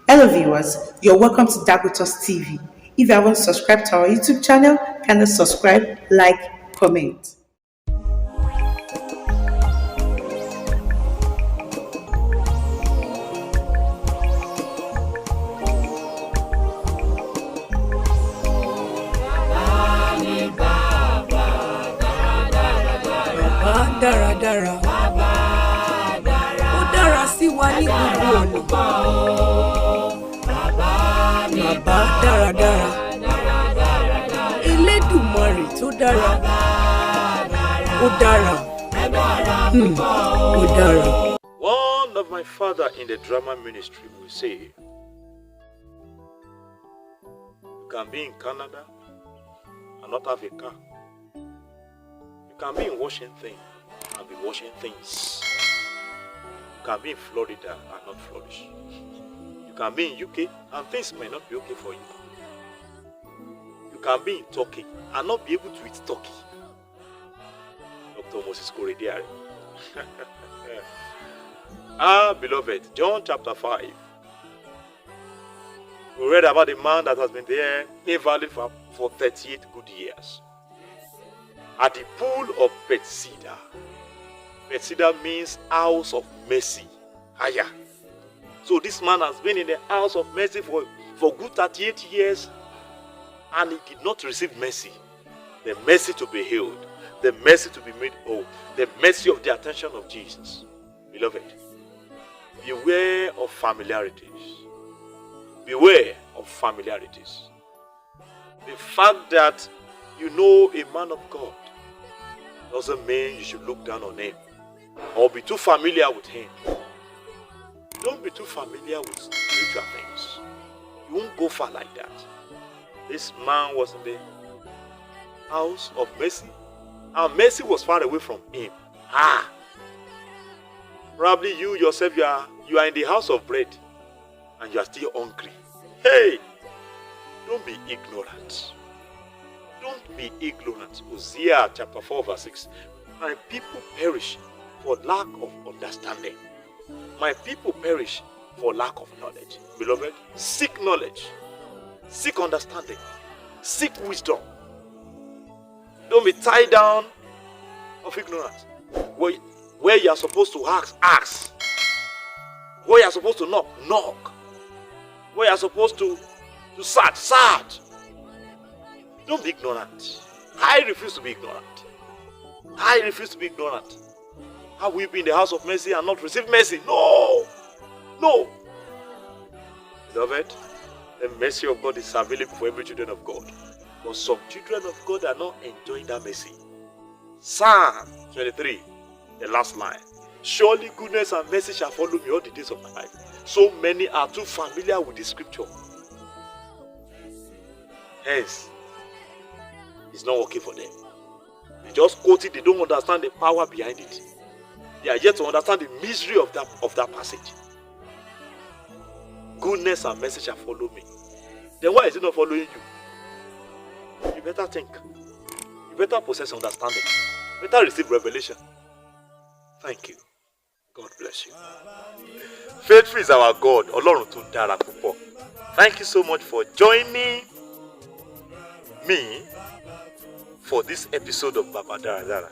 Hello viewers, you're welcome to Dakotos TV. If you haven't subscribed to our YouTube channel, kindly subscribe, like, comment. Baba Daradara, ó dára sí wa ní gbogbo ọ̀nà. Baba Daradara, Elédùmarè tó dára, ó dára, ó dára. One of my father in the drama ministry will say, you can be in Canada and not have a car. You can be in Washington and be washing things. You can be in Florida and not flourish. You can be in UK and things may not be okay for you. You can be in Turkey and not be able to eat turkey. Dr. Moses Korediari. Beloved, John chapter 5. We read about a man that has been there invalid for 38 good years. At the pool of Bethesda. Bethesda means house of mercy. Higher. So this man has been in the house of mercy for good 38 years and he did not receive mercy. The mercy to be healed. The mercy to be made whole. The mercy of the attention of Jesus. Beloved, beware of familiarities. Beware of familiarities. The fact that you know a man of God doesn't mean you should look down on him or be too familiar with him. Don't be too familiar with spiritual things. You won't go far like that. This man was in the house of mercy and mercy was far away from him. Probably you yourself, you are in the house of bread and you are still hungry. Hey, don't be ignorant. Don't be ignorant. Hosea chapter 4 verse 6. My people perish for lack of understanding. My people perish for lack of knowledge. Beloved, seek knowledge. Seek understanding. Seek wisdom. Don't be tied down of ignorance. Where you are supposed to ask. Where you are supposed to knock. Where you are supposed to search. Don't be ignorant. I refuse to be ignorant. I refuse to be ignorant. How will you be in the house of mercy and not receive mercy? No. Beloved, the mercy of God is available for every children of God. But some children of God are not enjoying that mercy. Psalm 23, the last line. Surely goodness and mercy shall follow me all the days of my life. So many are too familiar with the scripture. Hence, it's not working for them. They just quote it, they don't understand the power behind it. They are yet to understand the misery of that passage. Goodness and mercy shall follow me. Then why is it not following you? You better think. You better possess understanding. You better receive revelation. Thank you. God bless you. Faithful is our God. Ọlọ́run tó dára púpọ̀. Thank you so much for joining me for this episode of Baba Daradara.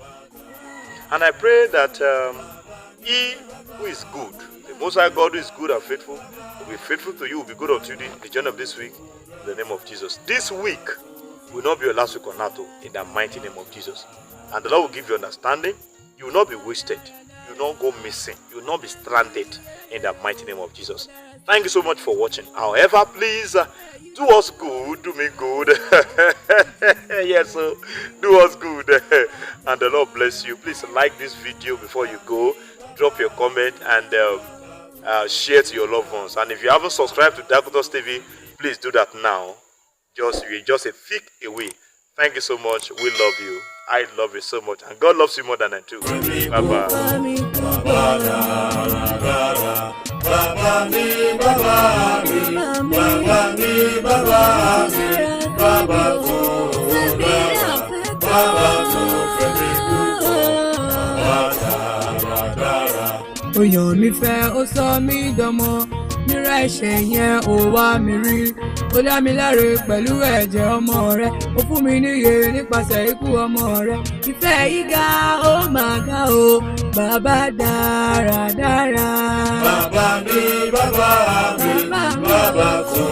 And I pray that He who is good, the Most High God who is good and faithful, will be faithful to you, will be good unto you the journey of this week, in the name of Jesus. This week will not be your last week on earth, in the mighty name of Jesus. And the Lord will give you understanding. You will not be wasted. You will not go missing. You will not be stranded, in the mighty name of Jesus. Thank you so much for watching. However, please do us good, do me good. Yes, so do us good. And the Lord bless you. Please like this video before you go. Drop your comment and share to your loved ones. And if you haven't subscribed to Dakotos TV, please do that now. You're just a thick away. Thank you so much. We love you. I love you so much. And God loves you more than I do. Bye-bye. Oyàn mi fẹ́ ó sọ mí dọmọ. ẹ̀ṣẹ̀ yẹn ò wá mi rí. Ó dá mi láre pẹ̀lú ẹ̀jẹ̀ ọmọ rẹ̀. Ó fún mi níyè nípasẹ̀ ikú ọmọ rẹ̀. Ìfẹ́ yìí ga ó máa ga o, bàbá dáradára. Bàbá mi, bàbá mi, bàbá tó.